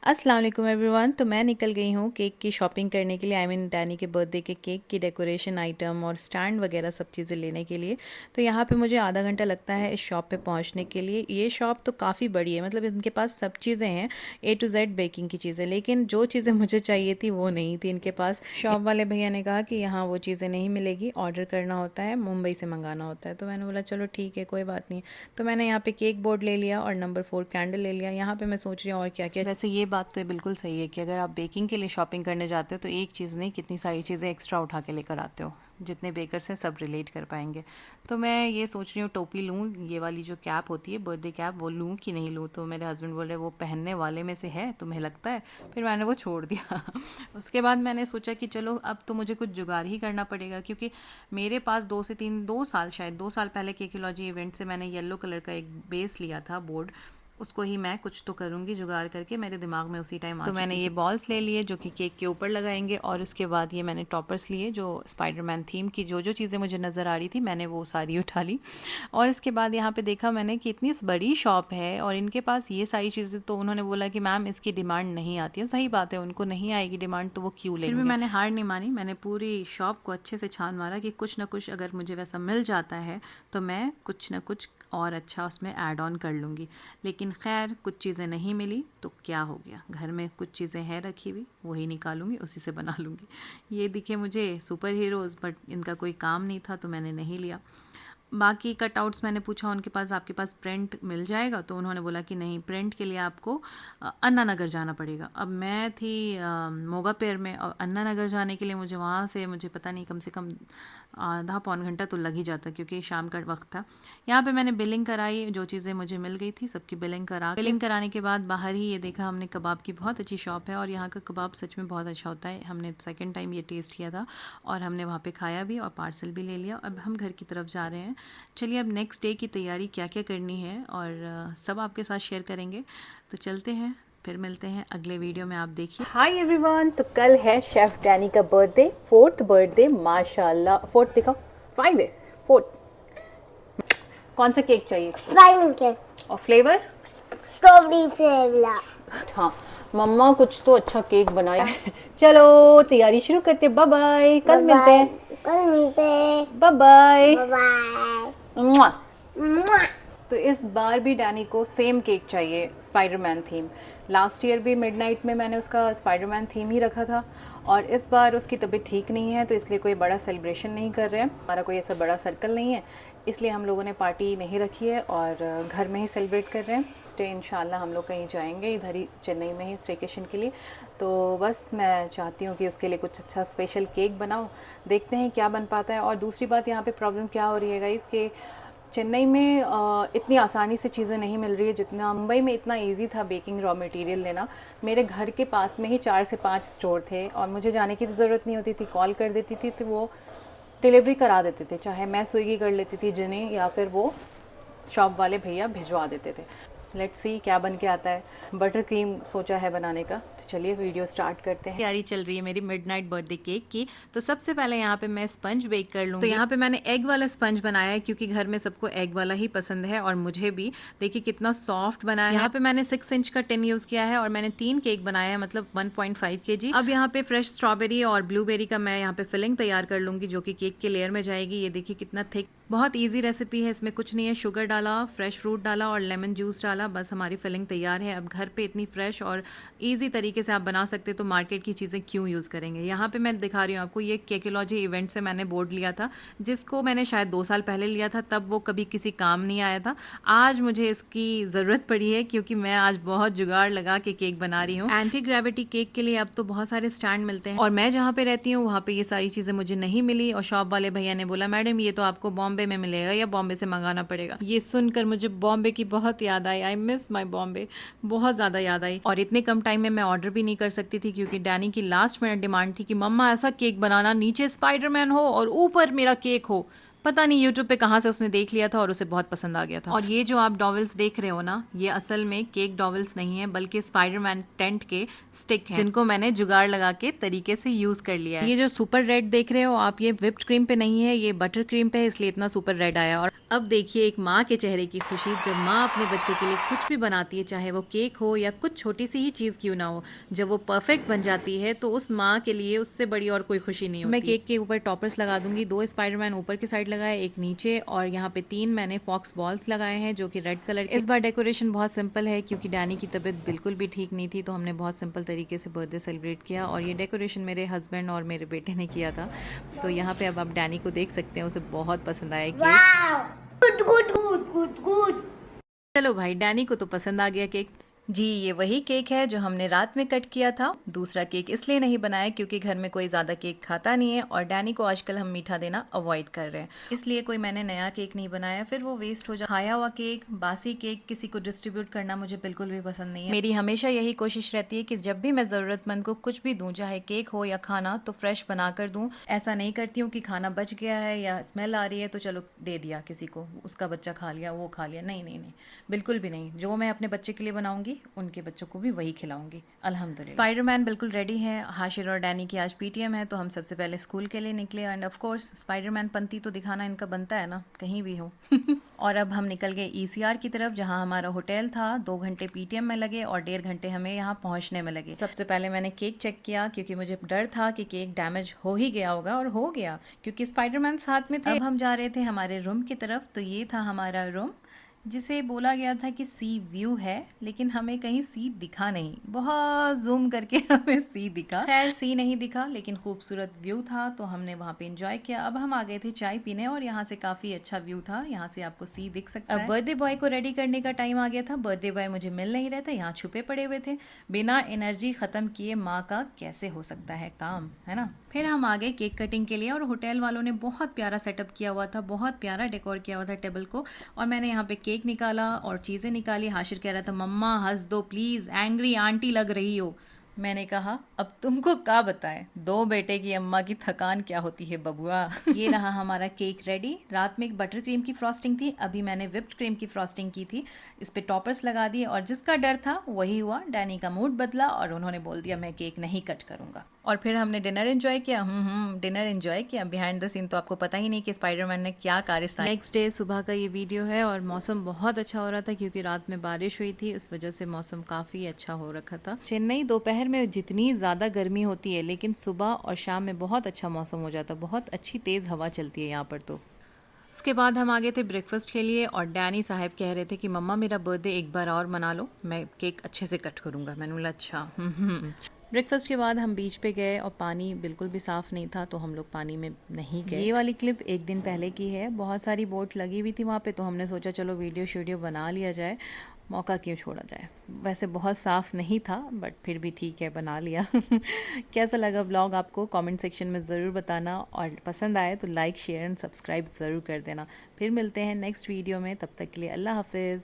अस्सलाम वालेकुम एवरीवन। तो मैं निकल गई हूँ केक की शॉपिंग करने के लिए। आई मीन डैनी के बर्थडे के केक की डेकोरेशन आइटम और स्टैंड वगैरह सब चीज़ें लेने के लिए। तो यहाँ पे मुझे आधा घंटा लगता है इस शॉप पे पहुँचने के लिए। ये शॉप तो काफ़ी बड़ी है, मतलब इनके पास सब चीज़ें हैं, ए टू जेड बेकिंग की चीज़ें, लेकिन जो चीज़ें मुझे चाहिए थी वो नहीं थी इनके पास। शॉप वाले भैया ने कहा कि यहाँ वो चीज़ें नहीं मिलेगी, ऑर्डर करना होता है, मुंबई से मंगाना होता है। तो मैंने बोला चलो ठीक है, कोई बात नहीं। तो मैंने यहाँ पे केक बोर्ड ले लिया और नंबर 4 कैंडल ले लिया। यहाँ पे मैं सोच रही हूँ और क्या क्या। वैसे ये बात तो बिल्कुल सही है कि अगर आप बेकिंग के लिए शॉपिंग करने जाते हो तो एक चीज़ नहीं, कितनी सारी चीज़ें एक्स्ट्रा उठा के लेकर आते हो। जितने बेकर्स हैं सब रिलेट कर पाएंगे। तो मैं ये सोच रही हूँ टोपी लूँ, ये वाली जो कैप होती है बर्थडे कैप, वो लूँ कि नहीं लूँ। तो मेरे हस्बैंड बोल रहे वो पहनने वाले में से है, तुम्हें लगता है? फिर मैंने वो छोड़ दिया। उसके बाद मैंने सोचा कि चलो अब तो मुझे कुछ जुगाड़ ही करना पड़ेगा, क्योंकि मेरे पास 2 साल शायद 2 साल पहले केकिलॉजी इवेंट से मैंने येलो कलर का एक बेस लिया था बोर्ड। उसको ही मैं कुछ तो करूँगी जुगाड़ करके, मेरे दिमाग में उसी टाइम आ। तो मैंने ये बॉल्स ले लिए जो कि केक के ऊपर लगाएंगे, और उसके बाद ये मैंने टॉपर्स लिए जो स्पाइडरमैन थीम की जो जो चीज़ें मुझे नज़र आ रही थी मैंने वो सारी उठा ली। और इसके बाद यहाँ पे देखा मैंने कि इतनी बड़ी शॉप है और इनके पास ये सारी चीज़ें, तो उन्होंने बोला कि मैम इसकी डिमांड नहीं आती है। सही बात है, उनको नहीं आएगी डिमांड तो वो क्यों लेंगे। फिर भी मैंने हार नहीं मानी, मैंने पूरी शॉप को अच्छे से छान मारा कि कुछ ना कुछ अगर मुझे वैसा मिल जाता है तो मैं कुछ ना कुछ और अच्छा उसमें ऐड ऑन कर लूँगी। लेकिन खैर कुछ चीज़ें नहीं मिली तो क्या हो गया, घर में कुछ चीज़ें हैं रखी हुई, वही निकालूंगी, उसी से बना लूँगी। ये दिखे मुझे सुपर हीरोज़, बट इनका कोई काम नहीं था तो मैंने नहीं लिया। बाकी कटआउट्स मैंने पूछा उनके पास आपके पास प्रिंट मिल जाएगा, तो उन्होंने बोला कि नहीं, प्रिंट के लिए आपको अन्ना नगर जाना पड़ेगा। अब मैं थी मोगा पेर में, और अन्ना नगर जाने के लिए मुझे वहाँ से मुझे पता नहीं कम से कम आधा पौन घंटा तो लग ही जाता, क्योंकि शाम का वक्त था। यहाँ पे मैंने बिलिंग कराई, जो चीज़ें मुझे मिल गई थी सबकी बिलिंग कराने के बाद बाहर ही ये देखा हमने कबाब की बहुत अच्छी शॉप है, और यहाँ का कबाब सच में बहुत अच्छा होता है। हमने सेकंड टाइम ये टेस्ट किया था और हमने वहाँ पे खाया भी और पार्सल भी ले लिया। अब हम घर की तरफ जा रहे हैं। चलिए अब नेक्स्ट डे की तैयारी क्या क्या करनी है और सब आपके साथ शेयर करेंगे। तो चलते हैं, फिर मिलते हैं अगले वीडियो में, आप देखिए। हाय एवरीवन, तो कल है शेफ डैनी का बर्थडे, 4th बर्थडे माशाल्लाह। 4th दिखाओ, 5 है 4th। कौन सा केक चाहिए? Slime cake. और फ्लेवर? Strawberry flavor. हाँ, मम्मा कुछ तो अच्छा केक बनाए। चलो तैयारी शुरू करते, बाय बाय, कल मिलते हैं। कल मिलते हैं। Bye bye. बाय। तो इस बार भी डैनी को सेम केक चाहिए, स्पाइडरमैन थीम। लास्ट ईयर भी मिडनाइट में मैंने उसका स्पाइडरमैन थीम ही रखा था, और इस बार उसकी तबीयत ठीक नहीं है तो इसलिए कोई बड़ा सेलिब्रेशन नहीं कर रहे हैं। हमारा कोई ऐसा बड़ा सर्कल नहीं है, इसलिए हम लोगों ने पार्टी नहीं रखी है और घर में ही सेलिब्रेट कर रहे हैं। स्टे इंशाल्लाह हम लोग कहीं जाएंगे इधर ही चेन्नई में ही स्टेकेशन के लिए। तो बस मैं चाहती हूँ कि उसके लिए कुछ अच्छा स्पेशल केक बनाऊँ, देखते हैं क्या बन पाता है। और दूसरी बात, यहाँ पे प्रॉब्लम क्या हो रही है गाइस कि चेन्नई में इतनी आसानी से चीज़ें नहीं मिल रही है जितना मुंबई में इतना इजी था बेकिंग रॉ मटेरियल लेना। मेरे घर के पास में ही 4 से 5 स्टोर थे और मुझे जाने की भी ज़रूरत नहीं होती थी, कॉल कर देती थी तो वो डिलीवरी करा देते थे, चाहे मैं स्विगी कर लेती थी जिन्हें, या फिर वो शॉप वाले भैया भिजवा देते थे। लेट्स सी क्या बन के आता है। बटर क्रीम सोचा है बनाने का, तो चलिए वीडियो स्टार्ट करते हैं। तैयारी चल रही है मेरी मिडनाइट बर्थडे केक की। तो सबसे पहले यहाँ पे मैं स्पंज बेक कर लूँगी। तो यहाँ पे मैंने एग वाला स्पंज बनाया है क्योंकि घर में सबको एग वाला ही पसंद है और मुझे भी। देखिए कितना सॉफ्ट बना है। यहाँ पे मैंने 6 इंच का टिन यूज़ किया है और मैंने 3 केक बनाया है, मतलब 1.5 kg। अब यहाँ पे फ्रेश स्ट्रॉबेरी और ब्लूबेरी का मैं यहाँ पे फिलिंग तैयार कर लूँगी जो कि केक के लेयर में जाएगी। ये देखिए कितना थिक, बहुत इजी रेसिपी है, इसमें कुछ नहीं है। शुगर डाला, फ्रेश फ्रूट डाला और लेमन जूस डाला, बस हमारी फिलिंग तैयार है। अब घर पे इतनी फ्रेश और इजी तरीके से आप बना सकते तो मार्केट की चीज़ें क्यों यूज़ करेंगे। यहाँ पे मैं दिखा रही हूँ आपको, ये केकिलॉजी इवेंट से मैंने बोर्ड लिया था, जिसको मैंने शायद 2 साल पहले लिया था, तब वो कभी किसी काम नहीं आया था। आज मुझे इसकी ज़रूरत पड़ी है क्योंकि मैं आज बहुत जुगाड़ लगा के केक बना रही हूँ। एंटी ग्रेविटी केक के लिए अब तो बहुत सारे स्टैंड मिलते हैं और मैं जहाँ पे रहती हूँ वहाँ पे ये सारी चीज़ें मुझे नहीं मिली, और शॉप वाले भैया ने बोला मैडम ये तो आपको बॉम्बे में मिलेगा या बॉम्बे से मंगाना पड़ेगा। ये सुनकर मुझे बॉम्बे की बहुत याद आई। आई मिस माई बॉम्बे, बहुत ज़्यादा याद आई। और इतने कम टाइम में मैं ऑर्डर भी नहीं कर सकती थी क्योंकि डैनी की लास्ट मिनट डिमांड थी कि मम्मा ऐसा केक बनाना नीचे स्पाइडरमैन हो और ऊपर मेरा केक हो। पता नहीं यूट्यूब पे कहाँ से उसने देख लिया था और उसे बहुत पसंद आ गया था। और ये जो आप डॉवल्स देख रहे हो ना, ये असल में केक डॉवल्स नहीं है बल्कि स्पाइडरमैन टेंट के स्टिक हैं, जिनको मैंने जुगाड़ लगा के तरीके से यूज कर लिया है। ये जो सुपर रेड देख रहे हो आप, ये व्हिप्ड क्रीम पे नहीं है, ये बटर क्रीम पे है, इसलिए इतना सुपर रेड आया। और अब देखिए एक माँ के चेहरे की खुशी जब माँ अपने बच्चे के लिए कुछ भी बनाती है, चाहे वो केक हो या कुछ छोटी सी ही चीज़ क्यों ना हो, जब वो परफेक्ट बन जाती है तो उस माँ के लिए उससे बड़ी और कोई खुशी नहीं होती। मैं केक के ऊपर टॉपर्स लगा दूंगी, 2 स्पाइडरमैन ऊपर की साइड लगाए, एक नीचे, और यहाँ पे 3 मैंने फॉक्स बॉल्स लगाए हैं जो कि रेड कलर के। इस बार डेकोरेशन बहुत सिंपल है क्योंकि डैनी की तबीयत बिल्कुल भी ठीक नहीं थी, तो हमने बहुत सिंपल तरीके से बर्थडे सेलिब्रेट किया। और ये डेकोरेशन मेरे हस्बैंड और मेरे बेटे ने किया था। तो यहाँ पे अब आप डैनी को देख सकते हैं, उसे बहुत पसंद आया केक। Wow. Good. चलो भाई, डैनी को तो पसंद आ गया केक। जी, ये वही केक है जो हमने रात में कट किया था। दूसरा केक इसलिए नहीं बनाया क्योंकि घर में कोई ज़्यादा केक खाता नहीं है और डैनी को आजकल हम मीठा देना अवॉइड कर रहे हैं, इसलिए कोई मैंने नया केक नहीं बनाया, फिर वो वेस्ट हो जाए। खाया हुआ केक, बासी केक किसी को डिस्ट्रीब्यूट करना मुझे बिल्कुल भी पसंद नहीं है। मेरी हमेशा यही कोशिश रहती है कि जब भी मैं ज़रूरतमंद को कुछ भी दूँ, चाहे केक हो या खाना, तो फ्रेश बना कर दूँ। ऐसा नहीं करती हूँ कि खाना बच गया है या स्मेल आ रही है तो चलो दे दिया किसी को, उसका बच्चा खा लिया, वो खा लिया। नहीं नहीं नहीं, बिल्कुल भी नहीं। जो मैं अपने बच्चे के लिए बनाऊंगी उनके बच्चों को भी वही खिलाऊंगी अल्हम्दुलिल्लाह। स्पाइडरमैन बिल्कुल रेडी है। हाशिर और डैनी की आज पीटीएम है तो हम सबसे पहले स्कूल के लिए निकले, एंड ऑफ कोर्स स्पाइडरमैन पंती तो दिखाना इनका बनता है ना, कहीं भी हो। और अब हम निकल गए ईसीआर की तरफ जहाँ हमारा होटल था। 2 घंटे पीटीएम में लगे और 1.5 घंटे हमें यहाँ पहुँचने में लगे। सबसे पहले मैंने केक चेक किया क्योंकि मुझे डर था कि केक डैमेज हो ही गया होगा, और हो गया क्योंकि स्पाइडरमैन साथ में थे। अब हम जा रहे थे हमारे रूम की तरफ, तो ये था हमारा रूम जिसे बोला गया था कि सी व्यू है, लेकिन हमें कहीं सी दिखा नहीं। बहुत जूम करके हमें सी दिखा, खैर सी नहीं दिखा लेकिन खूबसूरत व्यू था, तो हमने वहाँ पे एंजॉय किया। अब हम आ गए थे चाय पीने और यहाँ से काफ़ी अच्छा व्यू था, यहाँ से आपको सी दिख सकता है। अब बर्थडे बॉय को रेडी करने का टाइम आ गया था। बर्थडे बॉय मुझे मिल नहीं रहे थे, यहाँ छुपे पड़े हुए थे। बिना एनर्जी ख़त्म किए माँ का कैसे हो सकता है काम, है ना। फिर हम आ गए केक कटिंग के लिए और होटल वालों ने बहुत प्यारा सेटअप किया हुआ था, बहुत प्यारा डेकोर किया हुआ था टेबल को। और मैंने यहाँ पे केक निकाला और चीज़ें निकाली। हाशिर कह रहा था मम्मा हंस दो प्लीज़, एंग्री आंटी लग रही हो। मैंने कहा अब तुमको क्या बताएं, 2 बेटे की अम्मा की थकान क्या होती है बबुआ। ये रहा हमारा केक रेडी। रात में एक बटर क्रीम की फ्रॉस्टिंग थी, अभी मैंने व्हिप्ड क्रीम की फ्रॉस्टिंग की थी। इस पे टॉपर्स लगा दिए और जिसका डर था वही हुआ। डैनी का मूड बदला और उन्होंने बोल दिया मैं केक नहीं कट करूंगा। और फिर हमने डिनर एंजॉय किया। डिनर एंजॉय किया। बिहाइंड द सीन तो आपको पता ही नहीं कि स्पाइडरमैन ने क्या कारस्तानी। नेक्स्ट डे सुबह का ये वीडियो है और मौसम बहुत अच्छा हो रहा था क्योंकि रात में बारिश हुई थी, इस वजह से मौसम काफ़ी अच्छा हो रखा था। चेन्नई दोपहर में जितनी ज़्यादा गर्मी होती है लेकिन सुबह और शाम में बहुत अच्छा मौसम हो जाता है, बहुत अच्छी तेज़ हवा चलती है यहाँ पर। तो उसके बाद हम आ गए थे ब्रेकफास्ट के लिए और डैनी साहब कह रहे थे कि मम्मा मेरा बर्थडे एक बार और मना लो, मैं केक अच्छे से कट करूँगा। मैंने बोला अच्छा। ब्रेकफास्ट के बाद हम बीच पे गए और पानी बिल्कुल भी साफ़ नहीं था तो हम लोग पानी में नहीं गए। ये वाली क्लिप एक दिन पहले की है। बहुत सारी बोट लगी हुई थी वहाँ पे, तो हमने सोचा चलो वीडियो शीडियो बना लिया जाए, मौका क्यों छोड़ा जाए। वैसे बहुत साफ़ नहीं था बट फिर भी ठीक है, बना लिया। कैसा लगा ब्लॉग आपको कमेंट सेक्शन में ज़रूर बताना, और पसंद आए तो लाइक शेयर एंड सब्सक्राइब ज़रूर कर देना। फिर मिलते हैं नेक्स्ट वीडियो में, तब तक के लिए अल्लाह हाफिज़।